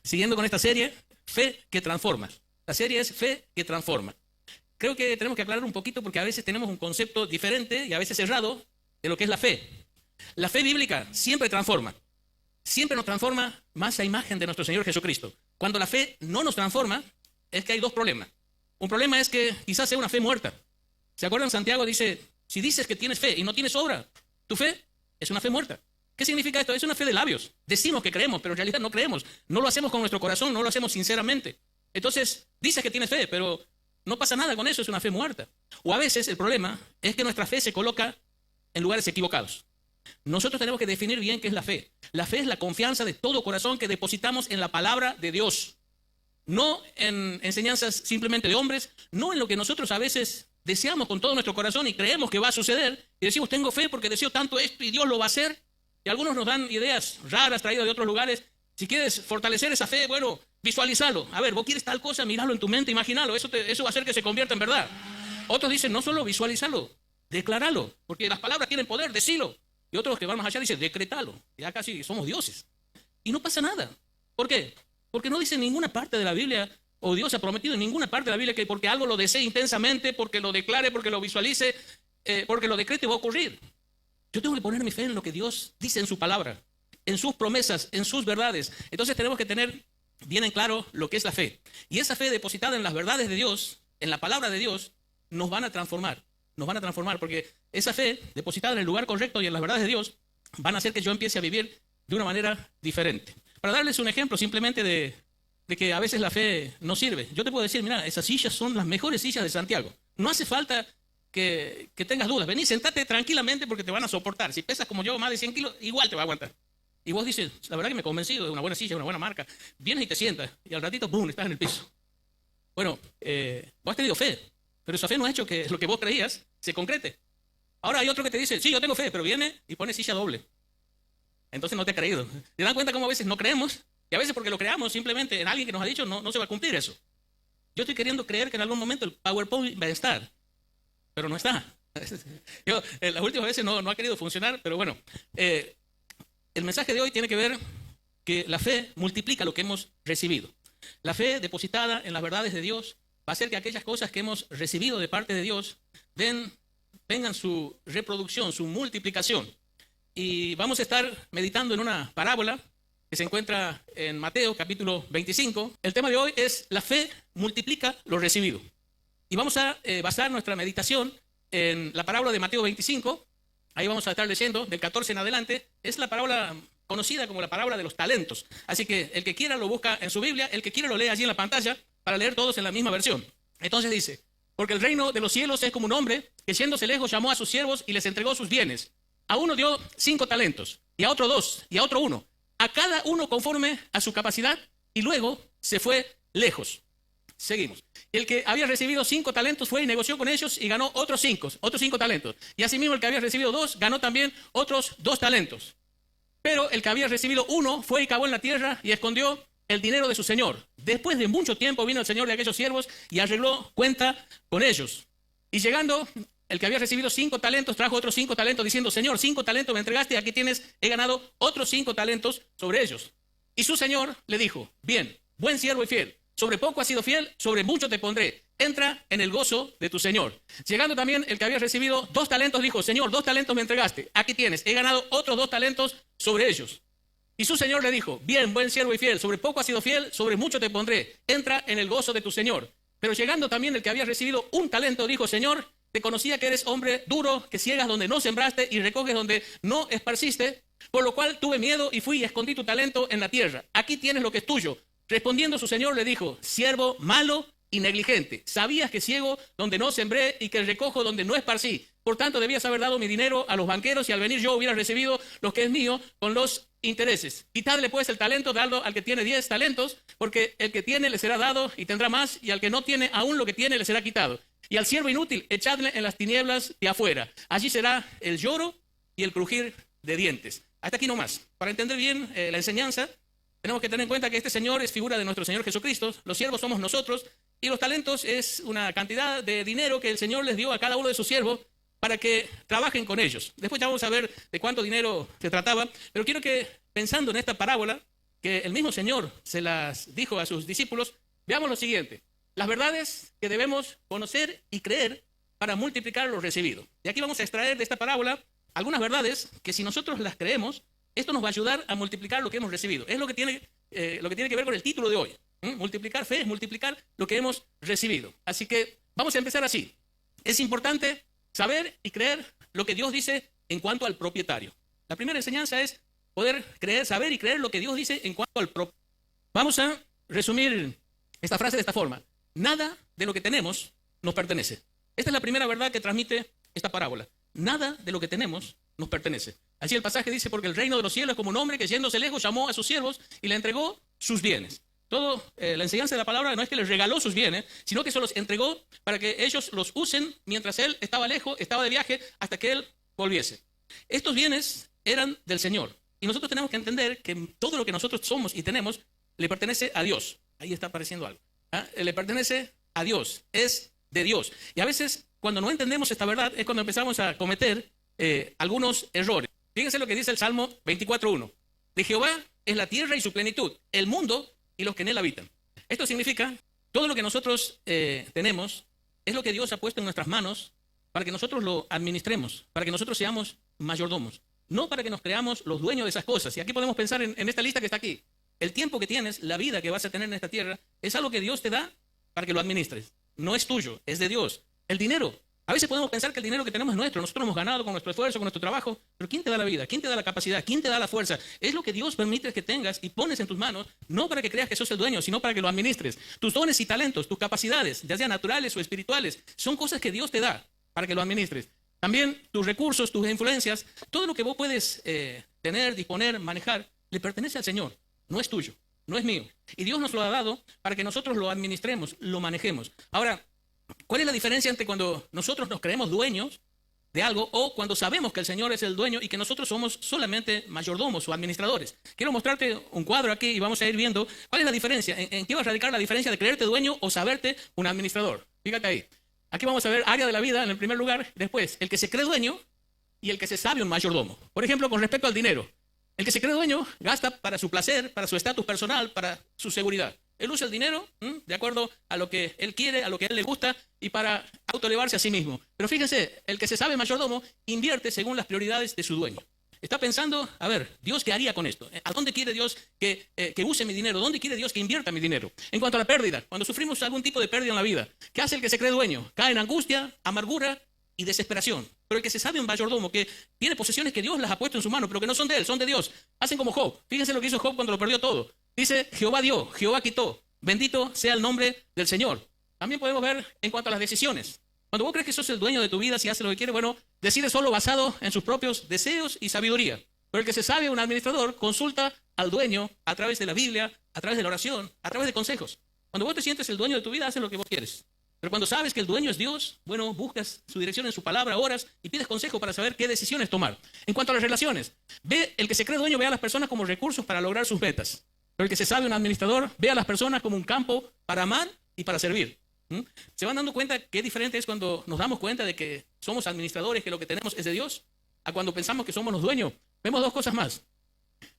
siguiendo con esta serie, Fe que Transforma. La serie es Fe que Transforma. Creo que tenemos que aclarar un poquito porque a veces tenemos un concepto diferente y a veces errado de lo que es la fe. La fe bíblica siempre transforma. Siempre nos transforma más a imagen de nuestro Señor Jesucristo. Cuando la fe no nos transforma, es que hay dos problemas. Un problema es que quizás sea una fe muerta. ¿Se acuerdan? Santiago dice, si dices que tienes fe y no tienes obra, tu fe es una fe muerta. ¿Qué significa esto? Es una fe de labios. Decimos que creemos, pero en realidad no creemos. No lo hacemos con nuestro corazón, no lo hacemos sinceramente. Entonces, dices que tienes fe, pero no pasa nada con eso, es una fe muerta. O a veces el problema es que nuestra fe se coloca en lugares equivocados. Nosotros tenemos que definir bien qué es la fe. La fe es la confianza de todo corazón que depositamos en la palabra de Dios. No en enseñanzas simplemente de hombres, no en lo que nosotros a veces deseamos con todo nuestro corazón y creemos que va a suceder. Y decimos, tengo fe porque deseo tanto esto y Dios lo va a hacer. Y algunos nos dan ideas raras traídas de otros lugares. Si quieres fortalecer esa fe, bueno, visualizalo. A ver, vos quieres tal cosa, míralo en tu mente, imagínalo. Eso va a hacer que se convierta en verdad. Otros dicen, no solo visualizalo, declaralo. Porque las palabras tienen poder, decilo. Y otros que van más allá dicen, decretalo. Ya casi somos dioses. Y no pasa nada. ¿Por qué? Porque no dice en ninguna parte de la Biblia, o Dios ha prometido en ninguna parte de la Biblia que porque algo lo desee intensamente, porque lo declare, porque lo visualice, porque lo decrete va a ocurrir. Yo tengo que poner mi fe en lo que Dios dice en su palabra, en sus promesas, en sus verdades. Entonces tenemos que tener bien en claro lo que es la fe. Y esa fe depositada en las verdades de Dios, en la palabra de Dios, nos van a transformar. Nos van a transformar porque esa fe depositada en el lugar correcto y en las verdades de Dios van a hacer que yo empiece a vivir de una manera diferente. Para darles un ejemplo simplemente de que a veces la fe no sirve. Yo te puedo decir, mira, esas sillas son las mejores sillas de Santiago. No hace falta que tengas dudas. Vení, sentate tranquilamente porque te van a soportar. Si pesas como yo más de 100 kilos, igual te va a aguantar. Y vos dices, la verdad que me he convencido de una buena silla, una buena marca. Vienes y te sientas y al ratito, ¡pum!, estás en el piso. Bueno, vos has tenido fe, pero esa fe no ha hecho que lo que vos creías se concrete. Ahora hay otro que te dice, sí, yo tengo fe, pero viene y pone silla doble. Entonces no te ha creído. ¿Te dan cuenta cómo a veces no creemos? Y a veces porque lo creamos simplemente en alguien que nos ha dicho, no se va a cumplir eso. Yo estoy queriendo creer que en algún momento el PowerPoint va a estar, pero no está. Yo, las últimas veces no ha querido funcionar, pero bueno. El mensaje de hoy tiene que ver que la fe multiplica lo que hemos recibido. La fe depositada en las verdades de Dios va a hacer que aquellas cosas que hemos recibido de parte de Dios tengan su reproducción, su multiplicación. Y vamos a estar meditando en una parábola que se encuentra en Mateo capítulo 25. El tema de hoy es la fe multiplica lo recibido. Y vamos a basar nuestra meditación en la parábola de Mateo 25. Ahí vamos a estar leyendo del 14 en adelante. Es la parábola conocida como la parábola de los talentos. Así que el que quiera lo busca en su Biblia, el que quiera lo lee allí en la pantalla para leer todos en la misma versión. Entonces dice, porque el reino de los cielos es como un hombre que yéndose lejos llamó a sus siervos y les entregó sus bienes. A uno dio 5 talentos, y a otro 2, y a otro 1. A cada uno conforme a su capacidad, y luego se fue lejos. Seguimos. El que había recibido 5 talentos fue y negoció con ellos y ganó otros 5 talentos. Y asimismo el que había recibido 2 ganó también otros 2 talentos. Pero el que había recibido 1 fue y cavó en la tierra y escondió el dinero de su señor. Después de mucho tiempo vino el señor de aquellos siervos y arregló cuenta con ellos. Y llegando, el que había recibido 5 talentos trajo otros 5 talentos diciendo, Señor, 5 talentos me entregaste y aquí tienes, he ganado otros 5 talentos sobre ellos. Y su señor le dijo, bien, buen siervo y fiel. Sobre poco has sido fiel, sobre mucho te pondré. Entra en el gozo de tu señor. Llegando también el que había recibido 2 talentos, dijo, Señor, 2 talentos me entregaste. Aquí tienes, he ganado otros 2 talentos sobre ellos. Y su señor le dijo, bien, buen siervo y fiel, sobre poco has sido fiel, sobre mucho te pondré. Entra en el gozo de tu señor. Pero llegando también el que había recibido 1 talento, dijo, Señor, te conocía que eres hombre duro, que ciegas donde no sembraste y recoges donde no esparciste. Por lo cual tuve miedo y fui y escondí tu talento en la tierra. Aquí tienes lo que es tuyo. Respondiendo su señor le dijo, siervo malo y negligente, sabías que ciego donde no sembré y que recojo donde no esparcí. Por tanto debías haber dado mi dinero a los banqueros y al venir yo hubiera recibido lo que es mío con los intereses. Quitadle pues el talento, dadlo al que tiene 10 talentos, porque el que tiene le será dado y tendrá más, y al que no tiene aún lo que tiene le será quitado. Y al siervo inútil echadle en las tinieblas de afuera. Allí será el lloro y el crujir de dientes. Hasta aquí nomás. Para entender bien la enseñanza, tenemos que tener en cuenta que este Señor es figura de nuestro Señor Jesucristo. Los siervos somos nosotros y los talentos es una cantidad de dinero que el Señor les dio a cada uno de sus siervos para que trabajen con ellos. Después ya vamos a ver de cuánto dinero se trataba, pero quiero que pensando en esta parábola que el mismo Señor se las dijo a sus discípulos, veamos lo siguiente. Las verdades que debemos conocer y creer para multiplicar lo recibido. Y aquí vamos a extraer de esta parábola algunas verdades que si nosotros las creemos, esto nos va a ayudar a multiplicar lo que hemos recibido. Es lo que tiene que ver con el título de hoy. Multiplicar fe es multiplicar lo que hemos recibido. Así que vamos a empezar así. Es importante saber y creer lo que Dios dice en cuanto al propietario. La primera enseñanza es poder creer, saber y creer lo que Dios dice en cuanto al propietario. Vamos a resumir esta frase de esta forma. Nada de lo que tenemos nos pertenece. Esta es la primera verdad que transmite esta parábola. Nada de lo que tenemos nos pertenece. Así el pasaje dice, porque el reino de los cielos es como un hombre que yéndose lejos llamó a sus siervos y le entregó sus bienes. La enseñanza de la palabra no es que les regaló sus bienes, sino que se los entregó para que ellos los usen mientras él estaba lejos, estaba de viaje, hasta que él volviese. Estos bienes eran del Señor. Y nosotros tenemos que entender que todo lo que nosotros somos y tenemos le pertenece a Dios. Ahí está apareciendo algo. Le pertenece a Dios, es de Dios. Y a veces, cuando no entendemos esta verdad, es cuando empezamos a cometer algunos errores. Fíjense lo que dice el Salmo 24:1. De Jehová es la tierra y su plenitud, el mundo y los que en él habitan. Esto significa, todo lo que nosotros tenemos es lo que Dios ha puesto en nuestras manos para que nosotros lo administremos, para que nosotros seamos mayordomos, no para que nos creamos los dueños de esas cosas. Y aquí podemos pensar en esta lista que está aquí. El tiempo que tienes, la vida que vas a tener en esta tierra, es algo que Dios te da para que lo administres. No es tuyo, es de Dios. El dinero, a veces podemos pensar que el dinero que tenemos es nuestro. Nosotros lo hemos ganado con nuestro esfuerzo, con nuestro trabajo. Pero ¿quién te da la vida? ¿Quién te da la capacidad? ¿Quién te da la fuerza? Es lo que Dios permite que tengas y pones en tus manos, no para que creas que sos el dueño, sino para que lo administres. Tus dones y talentos, tus capacidades, ya sean naturales o espirituales, son cosas que Dios te da para que lo administres. También tus recursos, tus influencias, todo lo que vos puedes tener, disponer, manejar, le pertenece al Señor. No es tuyo, no es mío. Y Dios nos lo ha dado para que nosotros lo administremos, lo manejemos. Ahora, ¿cuál es la diferencia entre cuando nosotros nos creemos dueños de algo o cuando sabemos que el Señor es el dueño y que nosotros somos solamente mayordomos o administradores? Quiero mostrarte un cuadro aquí y vamos a ir viendo cuál es la diferencia, en qué va a radicar la diferencia de creerte dueño o saberte un administrador. Fíjate ahí. Aquí vamos a ver área de la vida en el primer lugar, después el que se cree dueño y el que se sabe un mayordomo. Por ejemplo, con respecto al dinero. El que se cree dueño gasta para su placer, para su estatus personal, para su seguridad. Él usa el dinero de acuerdo a lo que él quiere, a lo que a él le gusta y para autoelevarse a sí mismo. Pero fíjense, el que se sabe mayordomo invierte según las prioridades de su dueño. Está pensando, a ver, ¿Dios qué haría con esto? ¿A dónde quiere Dios que use mi dinero? ¿Dónde quiere Dios que invierta mi dinero? En cuanto a la pérdida, cuando sufrimos algún tipo de pérdida en la vida, ¿qué hace el que se cree dueño? Cae en angustia, amargura y desesperación. Pero el que se sabe un mayordomo, que tiene posesiones que Dios las ha puesto en su mano, pero que no son de él, son de Dios. Hacen como Job. Fíjense lo que hizo Job cuando lo perdió todo. Dice, Jehová dio, Jehová quitó. Bendito sea el nombre del Señor. También podemos ver en cuanto a las decisiones. Cuando vos crees que sos el dueño de tu vida, si haces lo que quieres, bueno, decide solo basado en sus propios deseos y sabiduría. Pero el que se sabe un administrador consulta al dueño a través de la Biblia, a través de la oración, a través de consejos. Cuando vos te sientes el dueño de tu vida, haces lo que vos quieres. Pero cuando sabes que el dueño es Dios, bueno, buscas su dirección en su palabra, oras y pides consejo para saber qué decisiones tomar. En cuanto a las relaciones, el que se cree dueño ve a las personas como recursos para lograr sus metas. Pero el que se sabe un administrador ve a las personas como un campo para amar y para servir. ¿Se van dando cuenta qué diferente es cuando nos damos cuenta de que somos administradores, que lo que tenemos es de Dios? A cuando pensamos que somos los dueños. Vemos dos cosas más.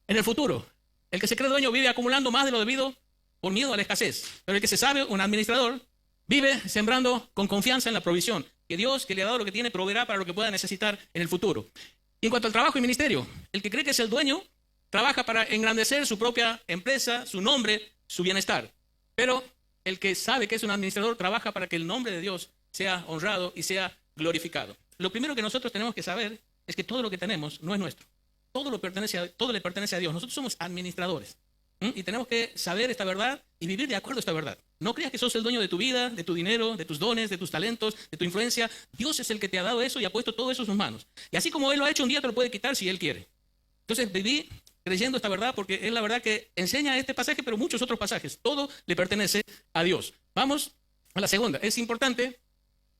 En el futuro, el que se cree dueño vive acumulando más de lo debido por miedo a la escasez. Pero el que se sabe un administrador vive sembrando con confianza en la provisión. Que Dios, que le ha dado lo que tiene, proveerá para lo que pueda necesitar en el futuro. Y en cuanto al trabajo y ministerio, el que cree que es el dueño trabaja para engrandecer su propia empresa, su nombre, su bienestar. Pero el que sabe que es un administrador trabaja para que el nombre de Dios sea honrado y sea glorificado. Lo primero que nosotros tenemos que saber es que todo lo que tenemos no es nuestro. Todo le pertenece a Dios. Nosotros somos administradores. Y tenemos que saber esta verdad y vivir de acuerdo a esta verdad. No creas que sos el dueño de tu vida, de tu dinero, de tus dones, de tus talentos, de tu influencia. Dios es el que te ha dado eso y ha puesto todo eso en sus manos. Y así como Él lo ha hecho, un día te lo puede quitar si Él quiere. Entonces viví creyendo esta verdad porque es la verdad que enseña este pasaje, pero muchos otros pasajes. Todo le pertenece a Dios. Vamos a la segunda. Es importante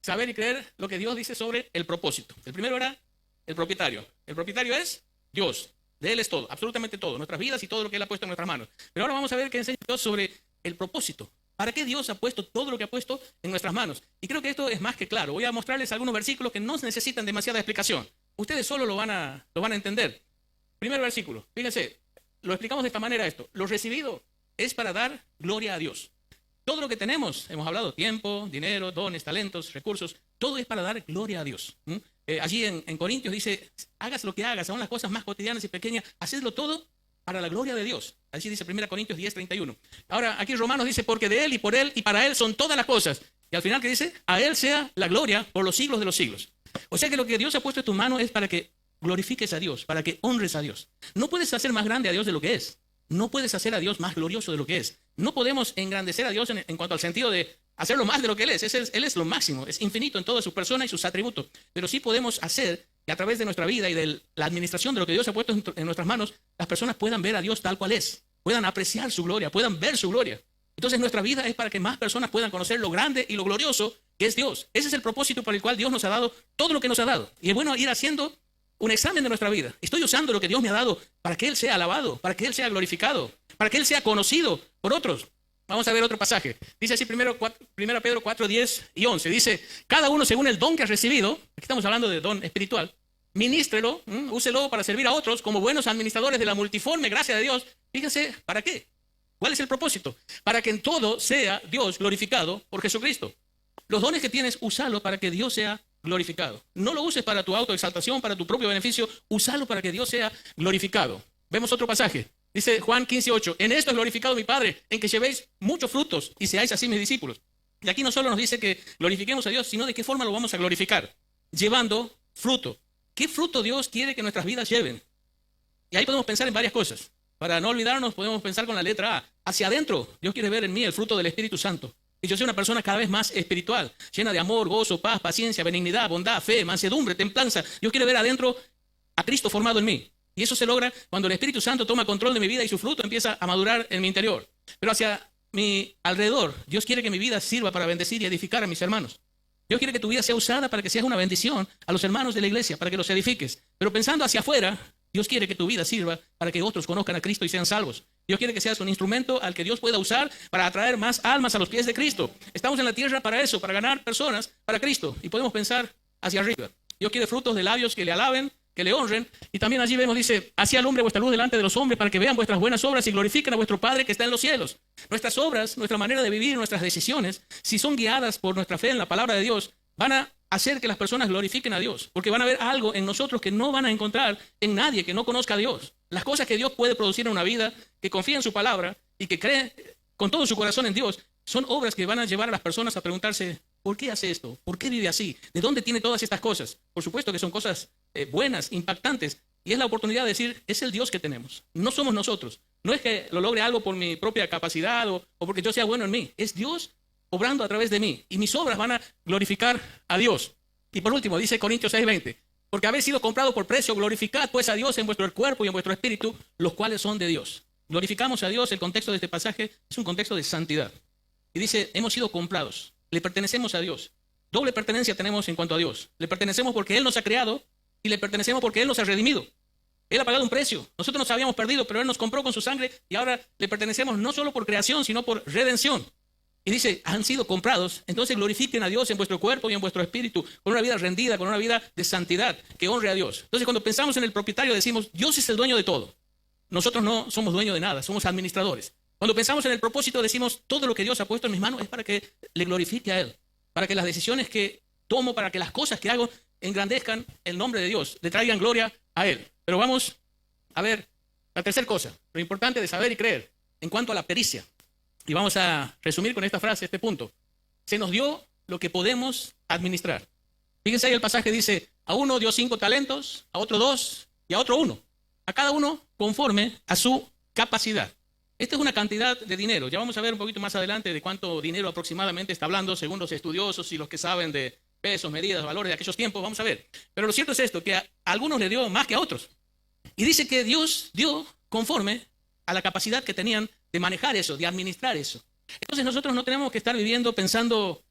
saber y creer lo que Dios dice sobre el propósito. El primero era el propietario. El propietario es Dios. De Él es todo, absolutamente todo, nuestras vidas y todo lo que Él ha puesto en nuestras manos. Pero ahora vamos a ver qué enseña Dios sobre el propósito. ¿Para qué Dios ha puesto todo lo que ha puesto en nuestras manos? Y creo que esto es más que claro. Voy a mostrarles algunos versículos que no necesitan demasiada explicación. Ustedes solo lo van a entender. Primer versículo, fíjense. lo explicamos de esta manera esto. Lo recibido es para dar gloria a Dios. Todo lo que tenemos, hemos hablado, tiempo, dinero, dones, talentos, recursos, todo es para dar gloria a Dios. Allí en Corintios dice, hagas lo que hagas, aún las cosas más cotidianas y pequeñas, hacedlo todo para la gloria de Dios. Así dice 1 Corintios 10:31. Ahora, aquí Romanos dice, porque de Él y por Él y para Él son todas las cosas. Y al final, ¿qué dice? A Él sea la gloria por los siglos de los siglos. O sea que lo que Dios ha puesto en tus manos es para que glorifiques a Dios, para que honres a Dios. No puedes hacer más grande a Dios de lo que es. No puedes hacer a Dios más glorioso de lo que es. No podemos engrandecer a Dios en cuanto al sentido de hacerlo más de lo que Él es. Él es lo máximo, es infinito en toda su persona y sus atributos. Pero sí podemos hacer que a través de nuestra vida y de la administración de lo que Dios ha puesto en nuestras manos, las personas puedan ver a Dios tal cual es, puedan apreciar su gloria, puedan ver su gloria. Entonces nuestra vida es para que más personas puedan conocer lo grande y lo glorioso que es Dios. Ese es el propósito por el cual Dios nos ha dado todo lo que nos ha dado. Y es bueno ir haciendo un examen de nuestra vida. Estoy usando lo que Dios me ha dado para que Él sea alabado, para que Él sea glorificado, para que Él sea conocido por otros. Vamos a ver otro pasaje. Dice así 1 Pedro 4, 10 y 11. Dice, cada uno según el don que ha recibido, aquí estamos hablando de don espiritual, ministrelo, úselo para servir a otros como buenos administradores de la multiforme gracia de Dios. Fíjense, ¿para qué? ¿Cuál es el propósito? Para que en todo sea Dios glorificado por Jesucristo. Los dones que tienes, úsalo para que Dios sea glorificado. No lo uses para tu autoexaltación, para tu propio beneficio, úsalo para que Dios sea glorificado. Vemos otro pasaje. Dice Juan 15:8, en esto es glorificado mi Padre, en que llevéis muchos frutos y seáis así mis discípulos. Y aquí no solo nos dice que glorifiquemos a Dios, sino de qué forma lo vamos a glorificar. Llevando fruto. ¿Qué fruto Dios quiere que nuestras vidas lleven? Y ahí podemos pensar en varias cosas. Para no olvidarnos, podemos pensar con la letra A. Hacia adentro, Dios quiere ver en mí el fruto del Espíritu Santo. Y yo soy una persona cada vez más espiritual, llena de amor, gozo, paz, paciencia, benignidad, bondad, fe, mansedumbre, templanza. Dios quiere ver adentro a Cristo formado en mí. Y eso se logra cuando el Espíritu Santo toma control de mi vida y su fruto empieza a madurar en mi interior. Pero hacia mi alrededor, Dios quiere que mi vida sirva para bendecir y edificar a mis hermanos. Dios quiere que tu vida sea usada para que seas una bendición a los hermanos de la iglesia, para que los edifiques. Pero pensando hacia afuera, Dios quiere que tu vida sirva para que otros conozcan a Cristo y sean salvos. Dios quiere que seas un instrumento al que Dios pueda usar para atraer más almas a los pies de Cristo. Estamos en la tierra para eso, para ganar personas para Cristo. Y podemos pensar hacia arriba. Dios quiere frutos de labios que le alaben, que le honren. Y también allí vemos, dice, así alumbre vuestra luz delante de los hombres para que vean vuestras buenas obras y glorifiquen a vuestro Padre que está en los cielos. Nuestras obras, nuestra manera de vivir, nuestras decisiones, si son guiadas por nuestra fe en la palabra de Dios, van a hacer que las personas glorifiquen a Dios, porque van a ver algo en nosotros que no van a encontrar en nadie que no conozca a Dios. Las cosas que Dios puede producir en una vida, que confía en su palabra y que cree con todo su corazón en Dios, son obras que van a llevar a las personas a preguntarse, ¿por qué hace esto? ¿Por qué vive así? ¿De dónde tiene todas estas cosas? Por supuesto que son cosas buenas, impactantes, y es la oportunidad de decir, es el Dios que tenemos, no somos nosotros. No es que lo logre algo por mi propia capacidad o porque yo sea bueno en mí, es Dios obrando a través de mí, y mis obras van a glorificar a Dios. Y por último, dice Corintios 6:20, porque habéis sido comprado por precio, glorificad pues a Dios en vuestro cuerpo y en vuestro espíritu, los cuales son de Dios. Glorificamos a Dios, el contexto de este pasaje es un contexto de santidad. Y dice, hemos sido comprados, le pertenecemos a Dios. Doble pertenencia tenemos en cuanto a Dios. Le pertenecemos porque Él nos ha creado y le pertenecemos porque Él nos ha redimido. Él ha pagado un precio. Nosotros nos habíamos perdido, pero Él nos compró con su sangre y ahora le pertenecemos no solo por creación, sino por redención. Y dice, han sido comprados, entonces glorifiquen a Dios en vuestro cuerpo y en vuestro espíritu, con una vida rendida, con una vida de santidad, que honre a Dios. Entonces cuando pensamos en el propietario decimos, Dios es el dueño de todo. Nosotros no somos dueños de nada, somos administradores. Cuando pensamos en el propósito decimos, todo lo que Dios ha puesto en mis manos es para que le glorifique a Él, para que las decisiones que tomo, para que las cosas que hago engrandezcan el nombre de Dios, le traigan gloria a Él. Pero vamos a ver la tercera cosa, lo importante de saber y creer en cuanto a la pericia. Y vamos a resumir con esta frase, este punto. Se nos dio lo que podemos administrar. Fíjense ahí el pasaje dice, a uno dio 5 talentos, a otro 2 y a otro 1. A cada uno conforme a su capacidad. Esta es una cantidad de dinero. Ya vamos a ver un poquito más adelante de cuánto dinero aproximadamente está hablando según los estudiosos y los que saben de pesos, medidas, valores de aquellos tiempos. Vamos a ver. Pero lo cierto es esto, que a algunos le dio más que a otros. Y dice que Dios dio conforme a la capacidad que tenían de manejar eso, de administrar eso. Entonces nosotros no tenemos que estar viviendo pensando,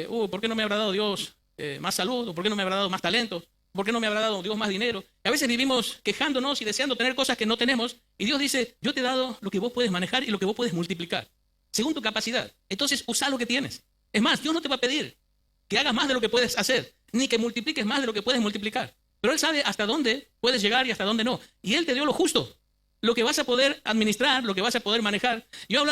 ¿por qué no me habrá dado Dios más salud? ¿O por qué no me habrá dado más talento? ¿Por qué no me habrá dado Dios más dinero? Y a veces vivimos quejándonos y deseando tener cosas que no tenemos. Y Dios dice, yo te he dado lo que vos puedes manejar y lo que vos puedes multiplicar, según tu capacidad. Entonces usa lo que tienes. Es más, Dios no te va a pedir que hagas más de lo que puedes hacer, ni que multipliques más de lo que puedes multiplicar. Pero Él sabe hasta dónde puedes llegar y hasta dónde no. Y Él te dio lo justo. lo que vas a poder administrar, lo que vas a poder manejar. Yo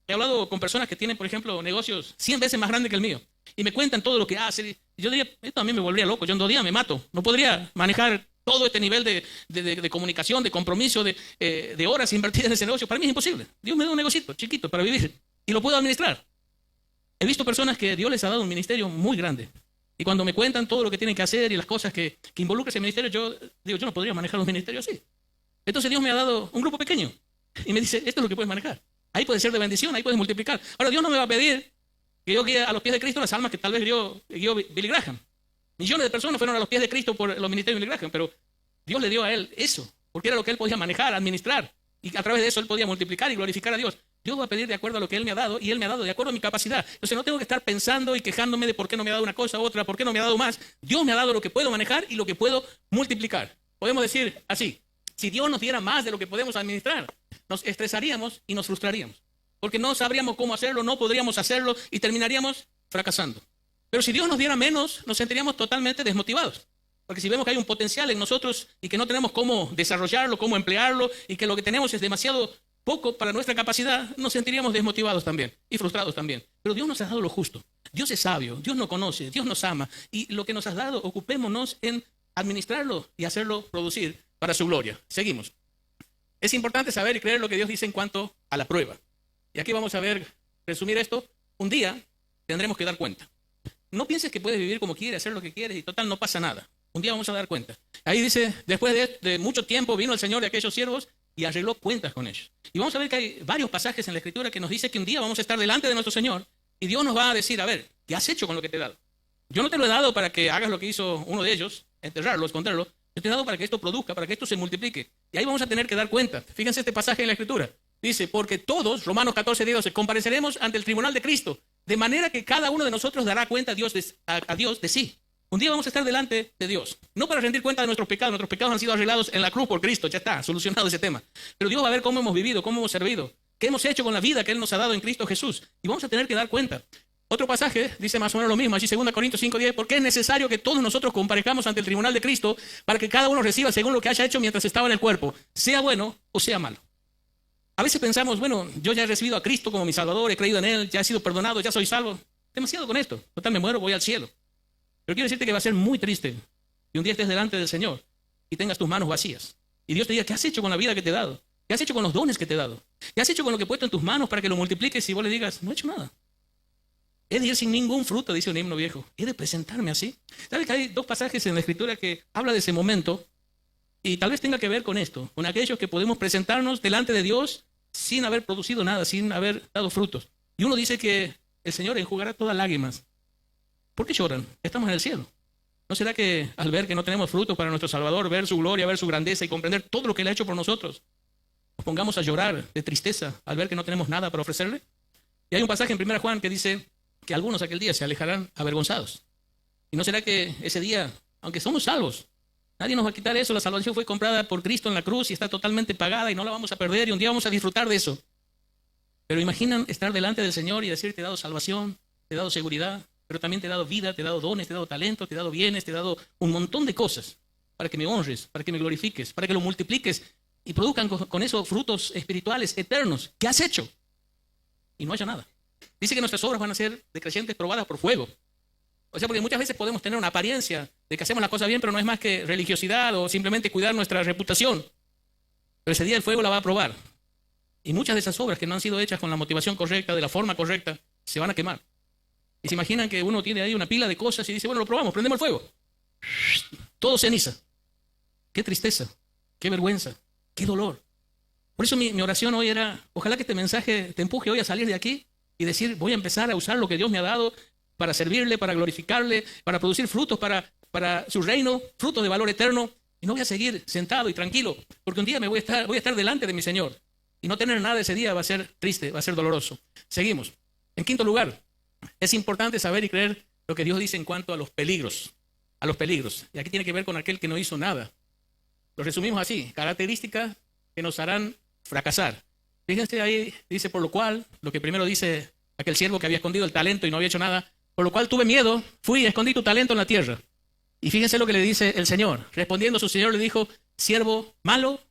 he hablado con personas que tienen, por ejemplo, negocios 100 veces más grandes que el mío y me cuentan todo lo que hacen. Y yo diría, esto a mí me volvería loco. Yo en 2 días me mato. No podría manejar todo este nivel de comunicación, de compromiso, de horas invertidas en ese negocio. Para mí es imposible. Dios me da un negocito chiquito para vivir y lo puedo administrar. He visto personas que Dios les ha dado un ministerio muy grande. Y cuando me cuentan todo lo que tienen que hacer y las cosas que involucra ese ministerio, yo digo, yo no podría manejar un ministerio así. Entonces Dios me ha dado un grupo pequeño y me dice, esto es lo que puedes manejar. Ahí puede ser de bendición, ahí puedes multiplicar. Ahora Dios no me va a pedir que yo guíe a los pies de Cristo las almas que tal vez guió Billy Graham. Millones de personas fueron a los pies de Cristo por los ministerios de Billy Graham, pero Dios le dio a él eso, porque era lo que él podía manejar, administrar. Y a través de eso él podía multiplicar y glorificar a Dios. Dios va a pedir de acuerdo a lo que él me ha dado y él me ha dado de acuerdo a mi capacidad. Entonces no tengo que estar pensando y quejándome de por qué no me ha dado una cosa u otra, por qué no me ha dado más. Dios me ha dado lo que puedo manejar y lo que puedo multiplicar. Podemos decir así, si Dios nos diera más de lo que podemos administrar, nos estresaríamos y nos frustraríamos. Porque no sabríamos cómo hacerlo, no podríamos hacerlo y terminaríamos fracasando. Pero si Dios nos diera menos, nos sentiríamos totalmente desmotivados. Porque si vemos que hay un potencial en nosotros y que no tenemos cómo desarrollarlo, cómo emplearlo y que lo que tenemos es demasiado poco para nuestra capacidad, nos sentiríamos desmotivados también y frustrados también. Pero Dios nos ha dado lo justo. Dios es sabio, Dios nos conoce, Dios nos ama. Y lo que nos has dado, ocupémonos en administrarlo y hacerlo producir para su gloria. Seguimos. Es importante saber y creer lo que Dios dice en cuanto a la prueba. Y aquí vamos a resumir esto. Un día tendremos que dar cuenta. No pienses que puedes vivir como quieres, hacer lo que quieres y total no pasa nada. Un día vamos a dar cuenta. Ahí dice, después de mucho tiempo vino el Señor de aquellos siervos y arregló cuentas con ellos. Y vamos a ver que hay varios pasajes en la Escritura que nos dice que un día vamos a estar delante de nuestro Señor y Dios nos va a decir, a ver, ¿qué has hecho con lo que te he dado? Yo no te lo he dado para que hagas lo que hizo uno de ellos, enterrarlo, esconderlo. Yo te he dado para que esto produzca, para que esto se multiplique. Y ahí vamos a tener que dar cuenta. Fíjense este pasaje en la Escritura. Dice, porque todos, Romanos 14:12, compareceremos ante el tribunal de Cristo, de manera que cada uno de nosotros dará cuenta a Dios de sí. Un día vamos a estar delante de Dios, no para rendir cuenta de nuestros pecados han sido arreglados en la cruz por Cristo, ya está, solucionado ese tema. Pero Dios va a ver cómo hemos vivido, cómo hemos servido, qué hemos hecho con la vida que Él nos ha dado en Cristo Jesús. Y vamos a tener que dar cuenta. Otro pasaje dice más o menos lo mismo, así 2 Corintios 5:10, porque es necesario que todos nosotros comparezcamos ante el tribunal de Cristo para que cada uno reciba según lo que haya hecho mientras estaba en el cuerpo, sea bueno o sea malo. A veces pensamos, bueno, yo ya he recibido a Cristo como mi Salvador, he creído en Él, ya he sido perdonado, ya soy salvo. Demasiado con esto. Total, me muero, voy al cielo. Pero quiero decirte que va a ser muy triste que un día estés delante del Señor y tengas tus manos vacías. Y Dios te diga, ¿qué has hecho con la vida que te he dado? ¿Qué has hecho con los dones que te he dado? ¿Qué has hecho con lo que he puesto en tus manos para que lo multipliques y vos le digas, no he hecho nada? He de ir sin ningún fruto, dice un himno viejo. He de presentarme así. ¿Sabes que hay 2 pasajes en la Escritura que habla de ese momento? Y tal vez tenga que ver con esto, con aquellos que podemos presentarnos delante de Dios sin haber producido nada, sin haber dado frutos. Y uno dice que el Señor enjugará todas lágrimas. ¿Por qué lloran? Estamos en el cielo. ¿No será que al ver que no tenemos frutos para nuestro Salvador, ver su gloria, ver su grandeza y comprender todo lo que Él ha hecho por nosotros, nos pongamos a llorar de tristeza al ver que no tenemos nada para ofrecerle? Y hay un pasaje en 1 Juan que dice que algunos aquel día se alejarán avergonzados. ¿Y no será que ese día, aunque somos salvos, nadie nos va a quitar eso? La salvación fue comprada por Cristo en la cruz y está totalmente pagada y no la vamos a perder y un día vamos a disfrutar de eso. Pero imaginan estar delante del Señor y decir, te he dado salvación, te he dado seguridad, pero también te he dado vida, te he dado dones, te he dado talento, te he dado bienes, te he dado un montón de cosas para que me honres, para que me glorifiques, para que lo multipliques y produzcan con eso frutos espirituales eternos. ¿Qué has hecho? Y no haya nada. Dice que nuestras obras van a ser decrecientes, probadas por fuego. O sea, porque muchas veces podemos tener una apariencia de que hacemos las cosas bien, pero no es más que religiosidad o simplemente cuidar nuestra reputación. Pero ese día el fuego la va a probar. Y muchas de esas obras que no han sido hechas con la motivación correcta, de la forma correcta, se van a quemar. Y se imaginan que uno tiene ahí una pila de cosas y dice, bueno, lo probamos, prendemos el fuego. Todo ceniza. Qué tristeza, qué vergüenza, qué dolor. Por eso mi oración hoy era, ojalá que este mensaje te empuje hoy a salir de aquí y decir, voy a empezar a usar lo que Dios me ha dado para servirle, para glorificarle, para producir frutos para su reino, frutos de valor eterno. Y no voy a seguir sentado y tranquilo, porque un día voy a estar delante de mi Señor. Y no tener nada ese día va a ser triste, va a ser doloroso. Seguimos. En quinto lugar, es importante saber y creer lo que Dios dice en cuanto a los peligros. A los peligros. Y aquí tiene que ver con aquel que no hizo nada. Lo resumimos así. Características que nos harán fracasar. Fíjense ahí, dice, por lo cual, lo que primero dice aquel siervo que había escondido el talento y no había hecho nada, por lo cual tuve miedo, fui y escondí tu talento en la tierra. Y fíjense lo que le dice el Señor. Respondiendo su Señor le dijo, siervo malo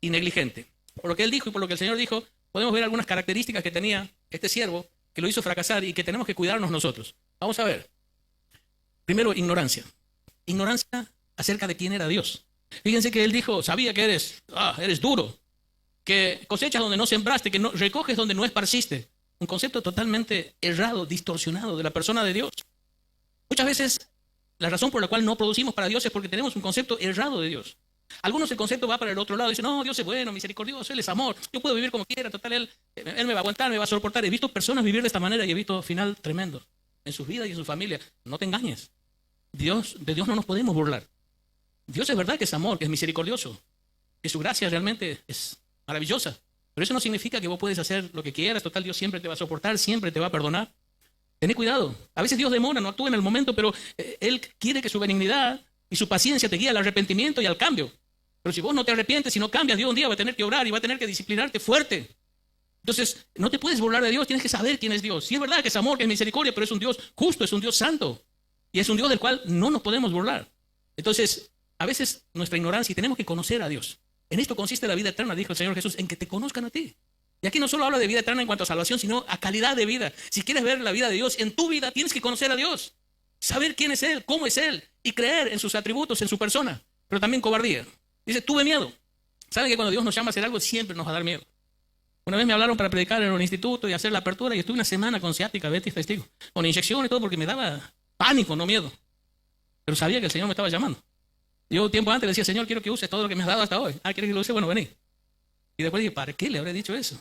y negligente. por lo que él dijo y por lo que el Señor dijo, podemos ver algunas características que tenía este siervo que lo hizo fracasar y que tenemos que cuidarnos nosotros. Vamos a ver. Primero, ignorancia. Ignorancia acerca de quién era Dios. Fíjense que él dijo, sabía que eres duro, que cosechas donde no sembraste, que no, recoges donde no esparciste. Un concepto totalmente errado, distorsionado de la persona de Dios. Muchas veces la razón por la cual no producimos para Dios es porque tenemos un concepto errado de Dios. Algunos el concepto va para el otro lado, dicen, no, Dios es bueno, misericordioso, Él es amor, yo puedo vivir como quiera, total, él me va a aguantar, me va a soportar. He visto personas vivir de esta manera y he visto final tremendo en sus vidas y en su familia. No te engañes, de Dios no nos podemos burlar. Dios es verdad que es amor, que es misericordioso, que su gracia realmente es maravillosa, pero eso no significa que vos puedes hacer lo que quieras, total, Dios siempre te va a soportar, siempre te va a perdonar. Tené cuidado, a veces Dios demora, no actúa en el momento, pero Él quiere que su benignidad y su paciencia te guíe al arrepentimiento y al cambio. Pero si vos no te arrepientes y no cambias, Dios un día va a tener que obrar y va a tener que disciplinarte fuerte. Entonces, no te puedes burlar de Dios, tienes que saber quién es Dios. Sí es verdad que es amor, que es misericordia, pero es un Dios justo, es un Dios santo. Y es un Dios del cual no nos podemos burlar. Entonces, a veces nuestra ignorancia y tenemos que conocer a Dios. En esto consiste la vida eterna, dijo el Señor Jesús, en que te conozcan a ti. Y aquí no solo habla de vida eterna en cuanto a salvación, sino a calidad de vida. Si quieres ver la vida de Dios en tu vida, tienes que conocer a Dios. Saber quién es Él, cómo es Él y creer en sus atributos, en su persona. Pero también cobardía. Dice, tuve miedo. Saben que cuando Dios nos llama a hacer algo, siempre nos va a dar miedo. Una vez me hablaron para predicar en un instituto y hacer la apertura y estuve una semana con ciática, Betty es testigo, con inyecciones y todo porque me daba pánico, no miedo. Pero sabía que el Señor me estaba llamando. Yo tiempo antes le decía, Señor, quiero que uses todo lo que me has dado hasta hoy. ¿Quieres que lo use? Bueno, vení. Y después dije, ¿para qué le habré dicho eso?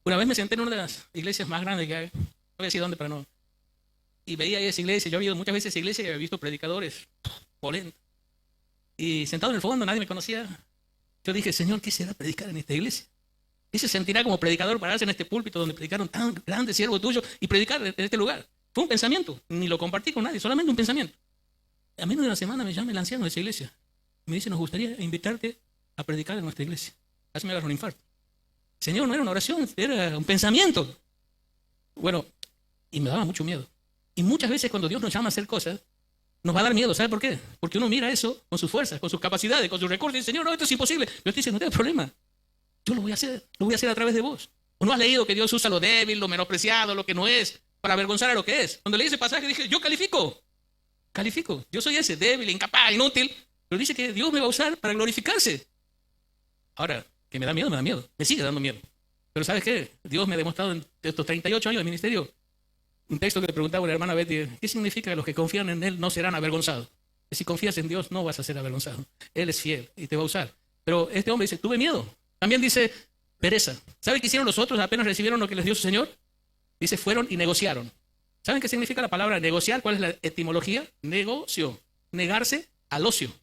Una vez me senté en una de las iglesias más grandes que hay. No voy a decir dónde para no. Y veía esa iglesia. Yo había ido muchas veces a esa iglesia y había visto predicadores polentos. Y sentado en el fondo, nadie me conocía. Yo dije, Señor, ¿qué será predicar en esta iglesia? ¿Qué se sentirá como predicador pararse en este púlpito donde predicaron tan grandes siervos tuyos y predicar en este lugar? Fue un pensamiento. Ni lo compartí con nadie, solamente un pensamiento. A menos de una semana me llama el anciano de esa iglesia. Me dice, nos gustaría invitarte a predicar en nuestra iglesia. Casi me agarró un infarto. Señor, no era una oración, era un pensamiento. Bueno, y me daba mucho miedo. Y muchas veces cuando Dios nos llama a hacer cosas, nos va a dar miedo. ¿Sabe por qué? Porque uno mira eso con sus fuerzas, con sus capacidades, con sus recursos y dice, Señor, no, esto es imposible. Yo te dice, no tengo problema. Yo lo voy a hacer a través de vos. ¿O no has leído que Dios usa lo débil, lo menospreciado, lo que no es, para avergonzar a lo que es? Cuando leí ese pasaje dije, yo califico. Yo soy ese débil, incapaz, inútil. Pero dice que Dios me va a usar para glorificarse. Ahora, que me da miedo, me sigue dando miedo. Pero ¿sabes qué? Dios me ha demostrado en estos 38 años de ministerio un texto que le preguntaba a una hermana Betty, ¿qué significa que los que confían en Él no serán avergonzados? Que si confías en Dios no vas a ser avergonzado. Él es fiel y te va a usar. Pero este hombre dice, tuve miedo. También dice, pereza. ¿Saben qué hicieron los otros apenas recibieron lo que les dio su Señor? Dice, fueron y negociaron. ¿Saben qué significa la palabra negociar? ¿Cuál es la etimología? Negocio. Negarse al ocio. Eso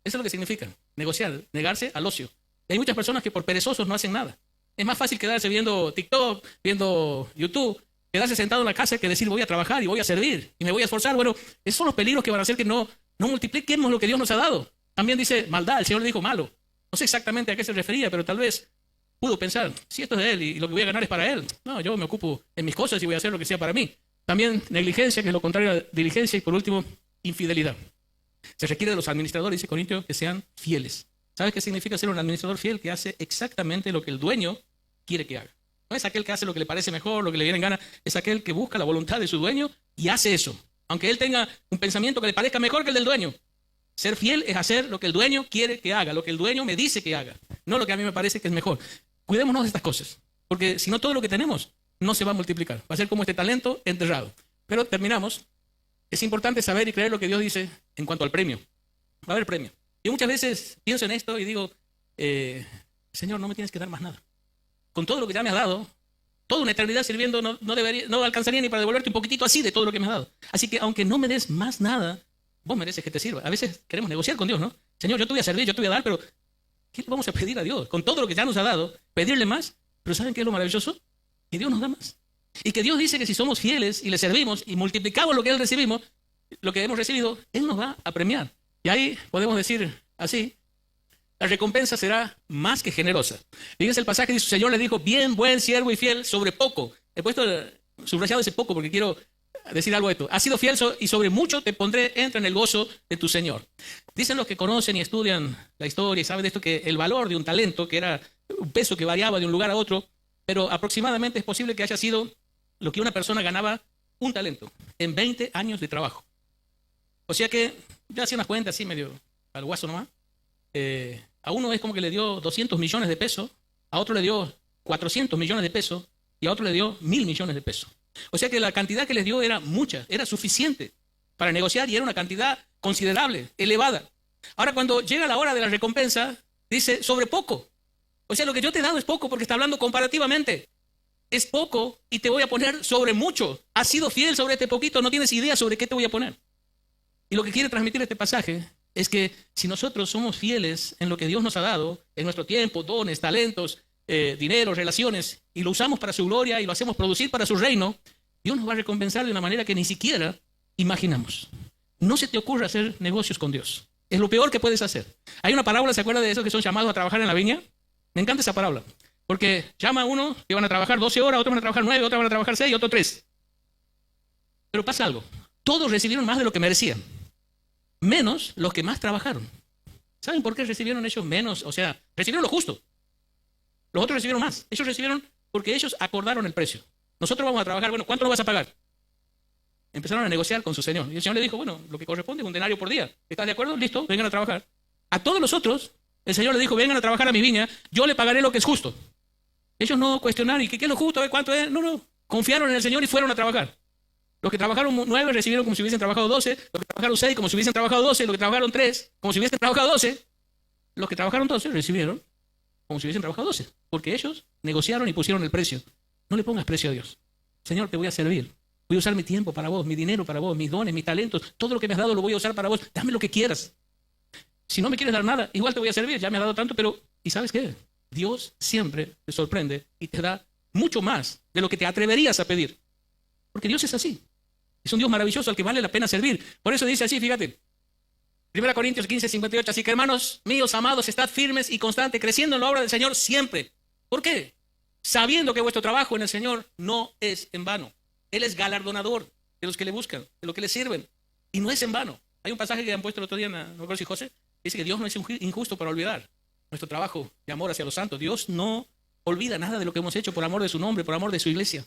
es lo que significa. Negociar, negarse al ocio. Y hay muchas personas que por perezosos no hacen nada. Es más fácil quedarse viendo TikTok, viendo YouTube, quedarse sentado en la casa que decir voy a trabajar y voy a servir y me voy a esforzar. Bueno, esos son los peligros que van a hacer que no multipliquemos lo que Dios nos ha dado. También dice maldad, el Señor le dijo malo. No sé exactamente a qué se refería, pero tal vez pudo pensar, si esto es de Él y lo que voy a ganar es para Él. No, yo me ocupo en mis cosas y voy a hacer lo que sea para mí. También negligencia, que es lo contrario a diligencia. Y por último, infidelidad. Se requiere de los administradores, dice Corintios, que sean fieles. ¿Sabes qué significa ser un administrador fiel? Que hace exactamente lo que el dueño quiere que haga. No es aquel que hace lo que le parece mejor, lo que le viene en gana. Es aquel que busca la voluntad de su dueño y hace eso. Aunque él tenga un pensamiento que le parezca mejor que el del dueño. Ser fiel es hacer lo que el dueño quiere que haga, lo que el dueño me dice que haga. No lo que a mí me parece que es mejor. Cuidémonos de estas cosas. Porque si no, todo lo que tenemos no se va a multiplicar. Va a ser como este talento enterrado. Pero terminamos. Es importante saber y creer lo que Dios dice en cuanto al premio. Va a haber premio. Yo muchas veces pienso en esto y digo, Señor, no me tienes que dar más nada. Con todo lo que ya me has dado, toda una eternidad sirviendo no alcanzaría ni para devolverte un poquitito así de todo lo que me has dado. Así que aunque no me des más nada, vos mereces que te sirva. A veces queremos negociar con Dios, ¿no? Señor, yo te voy a servir, yo te voy a dar, pero ¿qué le vamos a pedir a Dios? Con todo lo que ya nos ha dado, pedirle más. Pero ¿saben qué es lo maravilloso? Que Dios nos da más. Y que Dios dice que si somos fieles y le servimos y multiplicamos lo que lo que hemos recibido, Él nos va a premiar. Y ahí podemos decir así, la recompensa será más que generosa. Fíjense el pasaje, dice, su Señor le dijo, bien, buen siervo y fiel sobre poco. He puesto subrayado ese poco porque quiero decir algo de esto. Has sido fiel y sobre mucho te pondré, entra en el gozo de tu Señor. Dicen los que conocen y estudian la historia y saben de esto que el valor de un talento, que era un peso que variaba de un lugar a otro, pero aproximadamente es posible que haya sido lo que una persona ganaba un talento en 20 años de trabajo. O sea que, ya hacía unas cuentas así medio al guaso nomás, a uno es como que le dio 200 millones de pesos, a otro le dio 400 millones de pesos y a otro le dio 1.000 millones de pesos. O sea que la cantidad que les dio era mucha, era suficiente para negociar y era una cantidad considerable, elevada. Ahora cuando llega la hora de la recompensa, dice sobre poco. O sea, lo que yo te he dado es poco porque está hablando comparativamente. Es poco y te voy a poner sobre mucho. Has sido fiel sobre este poquito, no tienes idea sobre qué te voy a poner. Y lo que quiere transmitir este pasaje es que si nosotros somos fieles en lo que Dios nos ha dado, en nuestro tiempo, dones, talentos, dinero, relaciones, y lo usamos para su gloria y lo hacemos producir para su reino, Dios nos va a recompensar de una manera que ni siquiera imaginamos. No se te ocurra hacer negocios con Dios. Es lo peor que puedes hacer. Hay una parábola, ¿se acuerda de esos que son llamados a trabajar en la viña? Me encanta esa parábola. Porque llama a uno que van a trabajar 12 horas, otros van a trabajar 9, otros van a trabajar 6, otros 3. Pero pasa algo. Todos recibieron más de lo que merecían. Menos los que más trabajaron. ¿Saben por qué recibieron ellos menos? O sea, recibieron lo justo. Los otros recibieron más. Ellos recibieron porque ellos acordaron el precio. Nosotros vamos a trabajar, bueno, ¿cuánto nos vas a pagar? Empezaron a negociar con su señor. Y el señor le dijo, bueno, lo que corresponde es un denario por día. ¿Estás de acuerdo? Listo, vengan a trabajar. A todos los otros, el señor le dijo, vengan a trabajar a mi viña, yo le pagaré lo que es justo. Ellos no cuestionaron, ¿y qué es lo justo? ¿Cuánto es? No. Confiaron en el Señor y fueron a trabajar. Los que trabajaron 9 recibieron como si hubiesen trabajado 12, los que trabajaron 6 como si hubiesen trabajado 12, los que trabajaron 3 como si hubiesen trabajado 12, los que trabajaron 12 recibieron como si hubiesen trabajado 12, porque ellos negociaron y pusieron el precio. No le pongas precio a Dios. Señor, te voy a servir. Voy a usar mi tiempo para vos, mi dinero para vos, mis dones, mis talentos, todo lo que me has dado lo voy a usar para vos. Dame lo que quieras. Si no me quieres dar nada, igual te voy a servir. Ya me has dado tanto, pero ¿y sabes qué? Dios siempre te sorprende y te da mucho más de lo que te atreverías a pedir. Porque Dios es así. Es un Dios maravilloso al que vale la pena servir. Por eso dice así, fíjate. 1 Corintios 15, 58. Así que, hermanos míos amados, estad firmes y constantes, creciendo en la obra del Señor siempre. ¿Por qué? Sabiendo que vuestro trabajo en el Señor no es en vano. Él es galardonador de los que le buscan, de los que le sirven. Y no es en vano. Hay un pasaje que han puesto el otro día, no me acuerdo si José, dice que Dios no es injusto para olvidar nuestro trabajo de amor hacia los santos. Dios no olvida nada de lo que hemos hecho por amor de su nombre, por amor de su iglesia.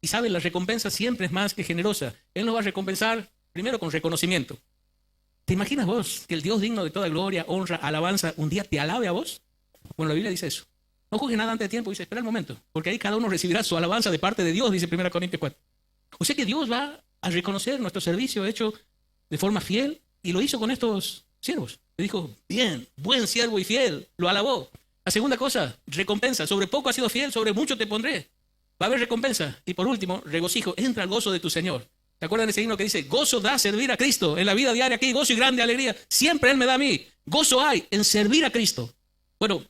Y saben, la recompensa siempre es más que generosa. Él nos va a recompensar primero con reconocimiento. ¿Te imaginas vos que el Dios digno de toda gloria, honra, alabanza, un día te alabe a vos? Bueno, la Biblia dice eso. No juzgues nada antes de tiempo, dice, espera el momento, porque ahí cada uno recibirá su alabanza de parte de Dios, dice 1 Corintios 4. O sea que Dios va a reconocer nuestro servicio hecho de forma fiel, y lo hizo con estos siervos. Le dijo, bien, buen siervo y fiel, lo alabó. La segunda cosa, recompensa. Sobre poco has sido fiel, sobre mucho te pondré. Va a haber recompensa. Y por último, regocijo. Entra al gozo de tu Señor. ¿Te acuerdan de ese himno que dice, gozo da servir a Cristo? En la vida diaria aquí, gozo y grande alegría. Siempre Él me da a mí. Gozo hay en servir a Cristo. Bueno,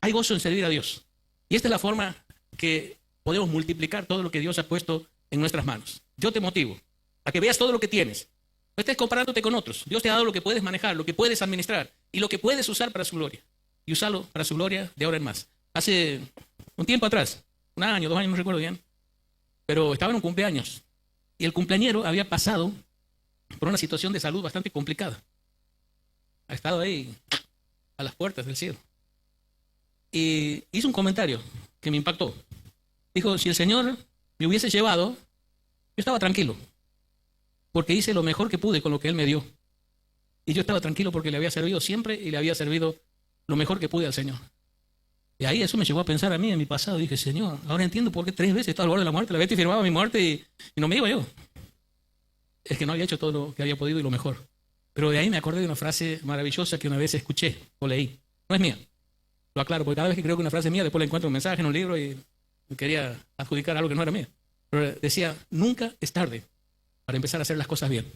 hay gozo en servir a Dios. Y esta es la forma que podemos multiplicar todo lo que Dios ha puesto en nuestras manos. Yo te motivo a que veas todo lo que tienes. No estés comparándote con otros. Dios te ha dado lo que puedes manejar, lo que puedes administrar y lo que puedes usar para su gloria. Y usarlo para su gloria de ahora en más. Hace un tiempo atrás, un año, 2 años, no recuerdo bien, pero estaba en un cumpleaños y el cumpleañero había pasado por una situación de salud bastante complicada. Ha estado ahí a las puertas del cielo. Y hizo un comentario que me impactó. Dijo, si el Señor me hubiese llevado, yo estaba tranquilo, porque hice lo mejor que pude con lo que Él me dio. Y yo estaba tranquilo porque le había servido siempre y le había servido lo mejor que pude al Señor. Y ahí eso me llevó a pensar a mí en mi pasado. Dije, Señor, ahora entiendo por qué 3 veces estaba al borde de la muerte. La bestia firmaba mi muerte y no me iba yo. Es que no había hecho todo lo que había podido y lo mejor. Pero de ahí me acordé de una frase maravillosa que una vez escuché o leí. No es mía. Lo aclaro, porque cada vez que creo que una frase es mía, después le encuentro un mensaje en un libro y quería adjudicar algo que no era mío. Pero decía, nunca es tarde para empezar a hacer las cosas bien.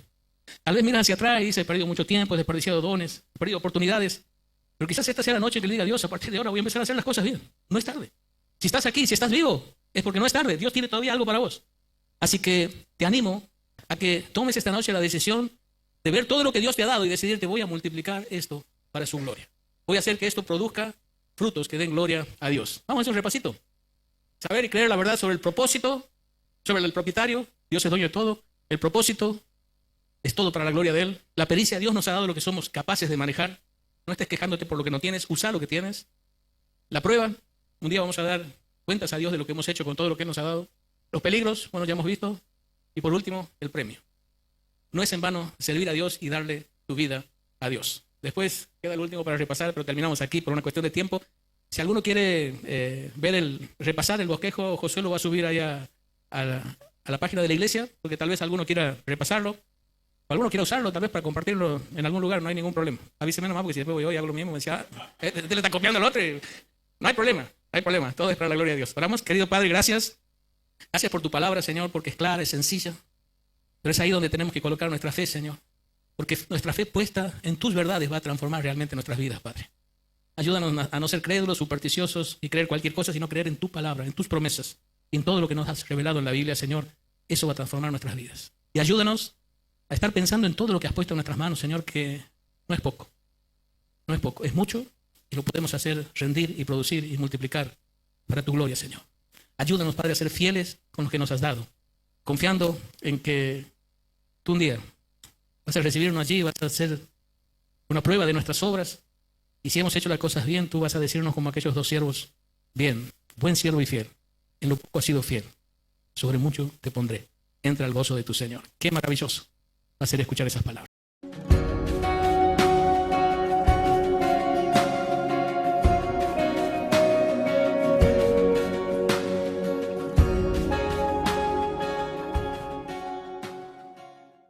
Tal vez miras hacia atrás y dices, he perdido mucho tiempo, he desperdiciado dones, he perdido oportunidades. Pero quizás esta sea la noche que le diga a Dios, a partir de ahora voy a empezar a hacer las cosas bien. No es tarde. Si estás aquí, si estás vivo, es porque no es tarde. Dios tiene todavía algo para vos. Así que te animo a que tomes esta noche la decisión de ver todo lo que Dios te ha dado y decidirte, voy a multiplicar esto para su gloria. Voy a hacer que esto produzca frutos que den gloria a Dios. Vamos a hacer un repasito. Saber y creer la verdad sobre el propósito, sobre el propietario. Dios es dueño de todo. El propósito es todo para la gloria de Él. La pericia, Dios nos ha dado lo que somos capaces de manejar. No estés quejándote por lo que no tienes, usa lo que tienes. La prueba, Un día vamos a dar cuentas a Dios de lo que hemos hecho con todo lo que Él nos ha dado. Los peligros, bueno, ya hemos visto. Y por último, el premio. No es en vano servir a Dios y darle tu vida a Dios. Después queda el último para repasar, pero terminamos aquí por una cuestión de tiempo. Si alguno quiere repasar el bosquejo, Josué lo va a subir allá a la página de la iglesia, porque tal vez alguno quiera repasarlo, o alguno quiera usarlo tal vez para compartirlo en algún lugar, no hay ningún problema. Avíseme nomás, porque si después voy yo y hago lo mismo, me decía, este le está copiando al otro. No hay problema, todo es para la gloria de Dios. Oramos, querido Padre, gracias. Gracias por tu palabra, Señor, porque es clara, es sencilla. Pero es ahí donde tenemos que colocar nuestra fe, Señor. Porque nuestra fe puesta en tus verdades va a transformar realmente nuestras vidas, Padre. Ayúdanos a no ser crédulos, supersticiosos y creer cualquier cosa, sino creer en tu palabra, en tus promesas, en todo lo que nos has revelado en la Biblia, Señor. Eso va a transformar nuestras vidas. Y ayúdanos a estar pensando en todo lo que has puesto en nuestras manos, Señor, que no es poco. No es poco, es mucho y lo podemos hacer rendir y producir y multiplicar para tu gloria, Señor. Ayúdanos, Padre, a ser fieles con lo que nos has dado, confiando en que tú un día vas a recibirnos allí, vas a hacer una prueba de nuestras obras. Y si hemos hecho las cosas bien, tú vas a decirnos como aquellos dos siervos, bien, buen siervo y fiel. En lo poco has sido fiel, sobre mucho te pondré. Entra al gozo de tu Señor. Qué maravilloso va a ser escuchar esas palabras.